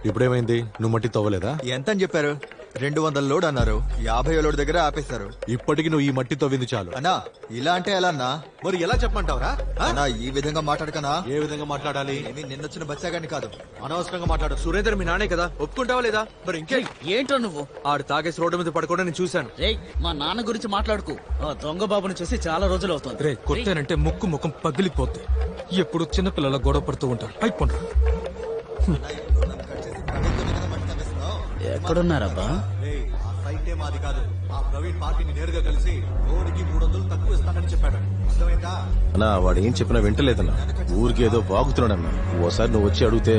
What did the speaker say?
ఇప్పుడేమైంది? నువ్వు మట్టి తవ్వలేదా? ఎంత అని చెప్పారు? 200 లోడ్ అన్నారు. 50 లోడ్ దగ్గర ఆపేశారు. ఇప్పటికి నువ్వు ఈ మట్టి తవ్వింది చాలు. అన్నా ఇలా అంటే ఎలా అన్నా? మరి ఎలా చెప్పమంటావురా? అన్నా ఈ విధంగా మాట్లాడకనా? ఏ విధంగా మాట్లాడాలి? నిన్నొచ్చిన బచ్చాగాని కాదు, అనవసరంగా మాట్లాడు. సురేందర్ మీ నానే కదా, ఒప్పుకుంటావా లేదా? మరి ఇంకే ఏంటో నువ్వు ఆడు తాగేసి రోడ్డు మీద పడుకోవడం నేను చూశాను. రేయ్ మా నాన్న గురించి మాట్లాడుకు. ఆ దొంగ బాబుని చూసి చాలా రోజులు అవుతుంది. రే కొట్టానంటే ముఖం పగిలిపోద్ది. ఎప్పుడు చిన్నపిల్లల గొడవ పడుతూ ఉంటారు. అయిపోండి. ఎక్కడున్నారబ్బా? ఆ సైటే మాది కాదు. ఆ ప్రవీణ్ పార్టీని నేరుగా కలిసి లోనికి 300 తక్కువ ఇస్తానని చెప్పాడు. అర్థమైందా? అన్నా వాడు ఏం చెప్పినా వింటలేదన్నా. ఊరికి ఏదో బాగుతున్నాడన్నా. ఓసారి నువ్వు వచ్చి అడిగితే.